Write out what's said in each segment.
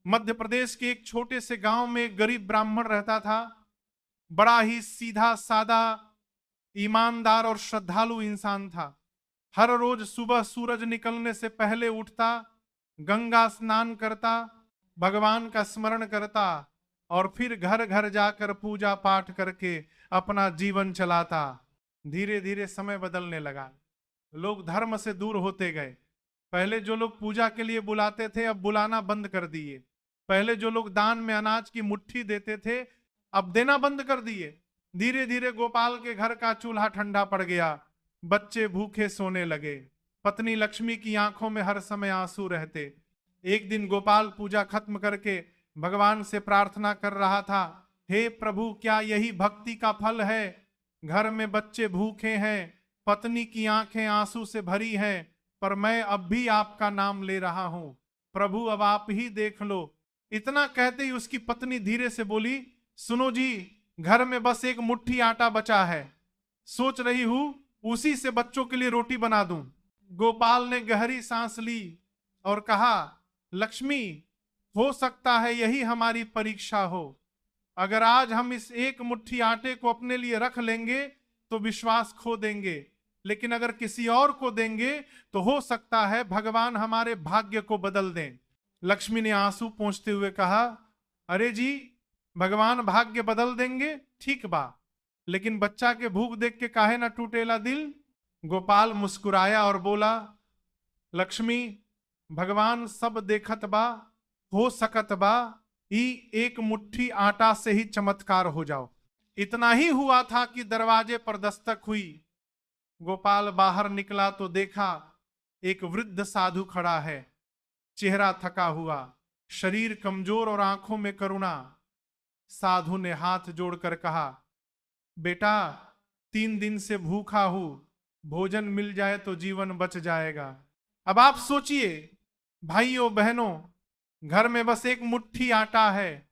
मध्य प्रदेश के एक छोटे से गांव में एक गरीब ब्राह्मण रहता था। बड़ा ही सीधा सादा, ईमानदार और श्रद्धालु इंसान था। हर रोज सुबह सूरज निकलने से पहले उठता, गंगा स्नान करता, भगवान का स्मरण करता और फिर घर घर जाकर पूजा पाठ करके अपना जीवन चलाता। धीरे धीरे समय बदलने लगा, लोग धर्म से दूर होते गए। पहले जो लोग पूजा के लिए बुलाते थे अब बुलाना बंद कर दिए। पहले जो लोग दान में अनाज की मुट्ठी देते थे अब देना बंद कर दिए। धीरे धीरे गोपाल के घर का चूल्हा ठंडा पड़ गया, बच्चे भूखे सोने लगे, पत्नी लक्ष्मी की आंखों में हर समय आंसू रहते। एक दिन गोपाल पूजा खत्म करके भगवान से प्रार्थना कर रहा था, हे प्रभु, क्या यही भक्ति का फल है? घर में बच्चे भूखे हैं, पत्नी की आंखें आंसू से भरी हैं, पर मैं अब भी आपका नाम ले रहा हूं। प्रभु अब आप ही देख लो। इतना कहते ही उसकी पत्नी धीरे से बोली, सुनो जी, घर में बस एक मुट्ठी आटा बचा है, सोच रही हूं उसी से बच्चों के लिए रोटी बना दूं। गोपाल ने गहरी सांस ली और कहा, लक्ष्मी, हो सकता है यही हमारी परीक्षा हो। अगर आज हम इस एक मुट्ठी आटे को अपने लिए रख लेंगे तो विश्वास खो देंगे, लेकिन अगर किसी और को देंगे तो हो सकता है भगवान हमारे भाग्य को बदल दें। लक्ष्मी ने आंसू पोंछते हुए कहा, अरे जी, भगवान भाग्य बदल देंगे ठीक बा, लेकिन बच्चा के भूख देख के काहे ना टूटेला दिल। गोपाल मुस्कुराया और बोला, लक्ष्मी, भगवान सब देखत बा, हो सकत बा ई एक मुट्ठी आटा से ही चमत्कार हो जाओ। इतना ही हुआ था कि दरवाजे पर दस्तक हुई। गोपाल बाहर निकला तो देखा एक वृद्ध साधु खड़ा है, चेहरा थका हुआ, शरीर कमजोर और आंखों में करुणा। साधु ने हाथ जोड़कर कहा, बेटा, 3 दिन से भूखा हूं, भोजन मिल जाए तो जीवन बच जाएगा। अब आप सोचिए भाइयों बहनों, घर में बस एक मुट्ठी आटा है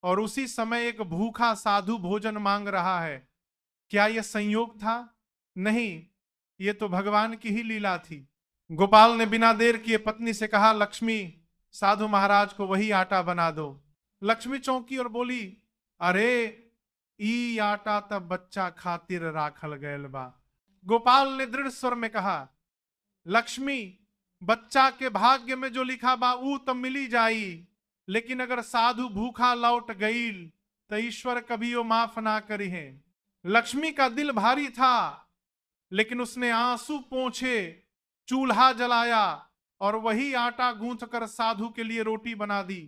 और उसी समय एक भूखा साधु भोजन मांग रहा है। क्या यह संयोग था? नहीं, ये तो भगवान की ही लीला थी। गोपाल ने बिना देर किए पत्नी से कहा, लक्ष्मी, साधु महाराज को वही आटा बना दो। लक्ष्मी चौंकी और बोली, अरे ई आटा तब बच्चा खातिर राखल गयल बा। गोपाल ने दृढ़ स्वर में कहा, लक्ष्मी, बच्चा के भाग्य में जो लिखा बा ऊ तो मिली जाई, लेकिन अगर साधु भूखा लौट गईल तो ईश्वर कभी वो माफ ना करी है। लक्ष्मी का दिल भारी था, लेकिन उसने आंसू पोंछे, चूल्हा जलाया और वही आटा गूंथ कर साधु के लिए रोटी बना दी।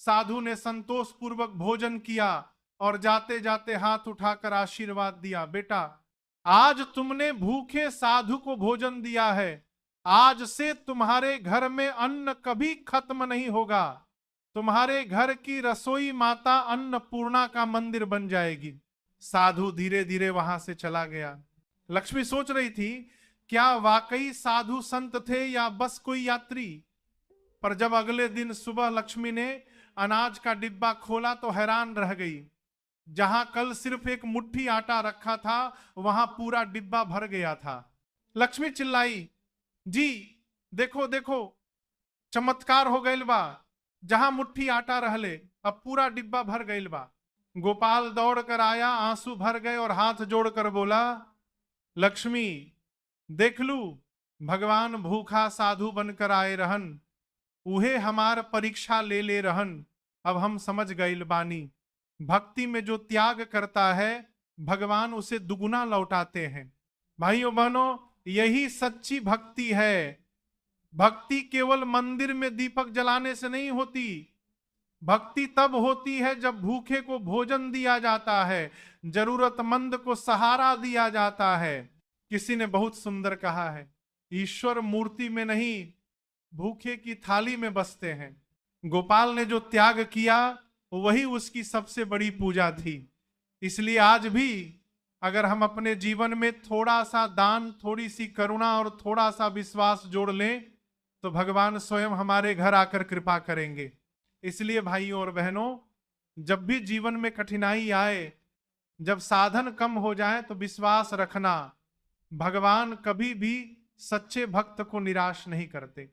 साधु ने संतोष पूर्वक भोजन किया और जाते जाते हाथ उठाकर आशीर्वाद दिया, बेटा, आज तुमने भूखे साधु को भोजन दिया है, आज से तुम्हारे घर में अन्न कभी खत्म नहीं होगा। तुम्हारे घर की रसोई माता अन्नपूर्णा का मंदिर बन जाएगी। साधु धीरे धीरे वहां से चला गया। लक्ष्मी सोच रही थी, क्या वाकई साधु संत थे या बस कोई यात्री? पर जब अगले दिन सुबह लक्ष्मी ने अनाज का डिब्बा खोला तो हैरान रह गई। जहां कल सिर्फ एक मुट्ठी आटा रखा था वहां पूरा डिब्बा भर गया था। लक्ष्मी चिल्लाई, जी देखो देखो, चमत्कार हो गइल बा, जहां मुट्ठी आटा रहले अब पूरा डिब्बा भर गइल बा। गोपाल दौड़ कर आया, आंसू भर गए और हाथ जोड़कर बोला, लक्ष्मी, देख लू, भगवान भूखा साधु बनकर आए रहन, उहे हमार परीक्षा ले ले रहन। अब हम समझ गइल बानी, भक्ति में जो त्याग करता है भगवान उसे दुगुना लौटाते हैं। भाइयों बहनों, यही सच्ची भक्ति है। भक्ति केवल मंदिर में दीपक जलाने से नहीं होती। भक्ति तब होती है जब भूखे को भोजन दिया जाता है, जरूरतमंद को सहारा दिया जाता है। किसी ने बहुत सुंदर कहा है, ईश्वर मूर्ति में नहीं, भूखे की थाली में बसते हैं। गोपाल ने जो त्याग किया वही उसकी सबसे बड़ी पूजा थी। इसलिए आज भी अगर हम अपने जीवन में थोड़ा सा दान, थोड़ी सी करुणा और थोड़ा सा विश्वास जोड़ लें तो भगवान स्वयं हमारे घर आकर कृपा करेंगे। इसलिए भाइयों और बहनों, जब भी जीवन में कठिनाई आए, जब साधन कम हो जाए तो विश्वास रखना, भगवान कभी भी सच्चे भक्त को निराश नहीं करते।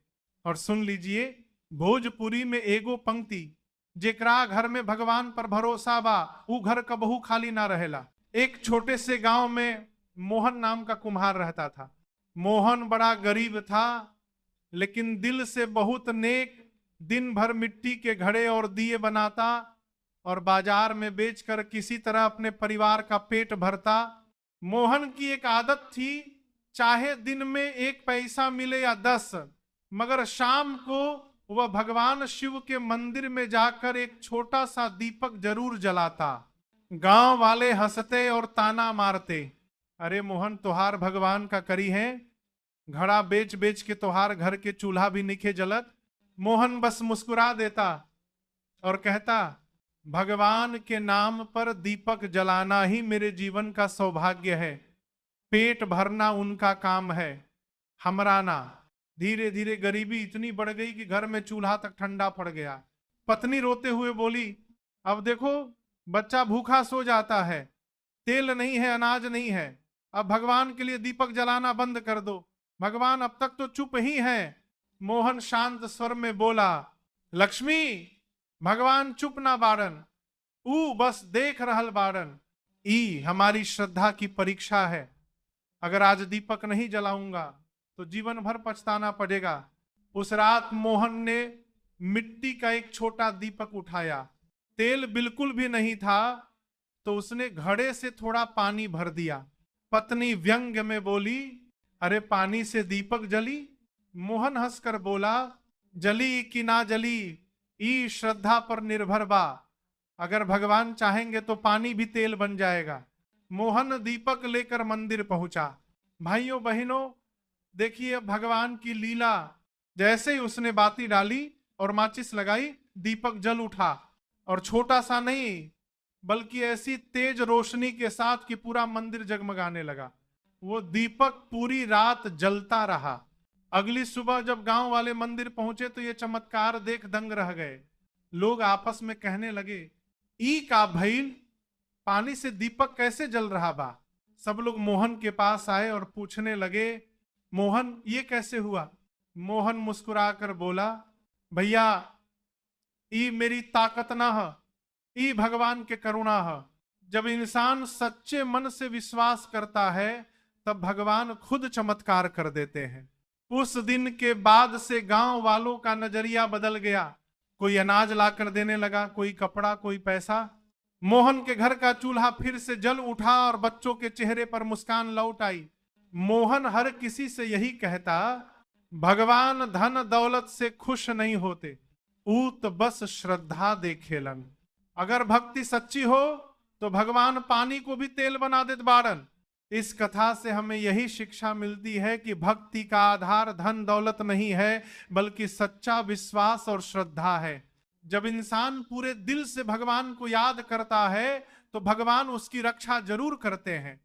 और सुन लीजिए, भोजपुरी में एगो पंक्ति, जेकरा घर में भगवान पर भरोसा बा ऊ घर कबहू खाली ना रहेला। एक छोटे से गांव में मोहन नाम का कुम्हार रहता था। मोहन बड़ा गरीब था, लेकिन दिल से बहुत नेक। दिन भर मिट्टी के घड़े और दिए बनाता और बाजार में बेचकर किसी तरह अपने परिवार का पेट भरता। मोहन की एक आदत थी, चाहे दिन में 1 पैसा मिले या 10, मगर शाम को वह भगवान शिव के मंदिर में जाकर एक छोटा सा दीपक जरूर जलाता। गांव वाले हंसते और ताना मारते, अरे मोहन तोहार भगवान का करी है, घड़ा बेच बेच के तोहार घर के चूल्हा भी निखे जलत। मोहन बस मुस्कुरा देता और कहता, भगवान के नाम पर दीपक जलाना ही मेरे जीवन का सौभाग्य है, पेट भरना उनका काम है, हमरा ना। धीरे धीरे गरीबी इतनी बढ़ गई कि घर में चूल्हा तक ठंडा पड़ गया। पत्नी रोते हुए बोली, अब देखो बच्चा भूखा सो जाता है, तेल नहीं है, अनाज नहीं है, अब भगवान के लिए दीपक जलाना बंद कर दो। भगवान अब तक तो चुप ही है। मोहन शांत स्वर में बोला, लक्ष्मी, भगवान चुप ना बाड़न, ऊ बस देख रहल बाड़न। ई हमारी श्रद्धा की परीक्षा है, अगर आज दीपक नहीं जलाऊंगा तो जीवन भर पछताना पड़ेगा। उस रात मोहन ने मिट्टी का एक छोटा दीपक उठाया, तेल बिल्कुल भी नहीं था, तो उसने घड़े से थोड़ा पानी भर दिया। पत्नी व्यंग में बोली, अरे पानी से दीपक जली? मोहन हंसकर बोला, जली कि ना जली ई श्रद्धा पर निर्भर बा, अगर भगवान चाहेंगे तो पानी भी तेल बन जाएगा। मोहन दीपक लेकर मंदिर पहुंचा। भाइयों बहनों, देखिए भगवान की लीला। जैसे ही उसने बाती डाली और माचिस लगाई, दीपक जल उठा, और छोटा सा नहीं बल्कि ऐसी तेज रोशनी के साथ कि पूरा मंदिर जगमगाने लगा। वो दीपक पूरी रात जलता रहा। अगली सुबह जब गांव वाले मंदिर पहुंचे तो ये चमत्कार देख दंग रह गए। लोग आपस में कहने लगे, ई का भइल, पानी से दीपक कैसे जल रहा बा? सब लोग मोहन के पास आए और पूछने लगे, मोहन ये कैसे हुआ? मोहन मुस्कुराकर बोला, भैया ई मेरी ताकत ना है, ई भगवान के करुणा है। जब इंसान सच्चे मन से विश्वास करता है तब भगवान खुद चमत्कार कर देते हैं। उस दिन के बाद से गांव वालों का नजरिया बदल गया। कोई अनाज लाकर देने लगा, कोई कपड़ा, कोई पैसा। मोहन के घर का चूल्हा फिर से जल उठा और बच्चों के चेहरे पर मुस्कान लौट आई। मोहन हर किसी से यही कहता, भगवान धन दौलत से खुश नहीं होते, ऊत बस श्रद्धा देखेलन। अगर भक्ति सच्ची हो तो भगवान पानी को भी तेल बना देत बाड़न। इस कथा से हमें यही शिक्षा मिलती है कि भक्ति का आधार धन दौलत नहीं है, बल्कि सच्चा विश्वास और श्रद्धा है। जब इंसान पूरे दिल से भगवान को याद करता है तो भगवान उसकी रक्षा जरूर करते हैं।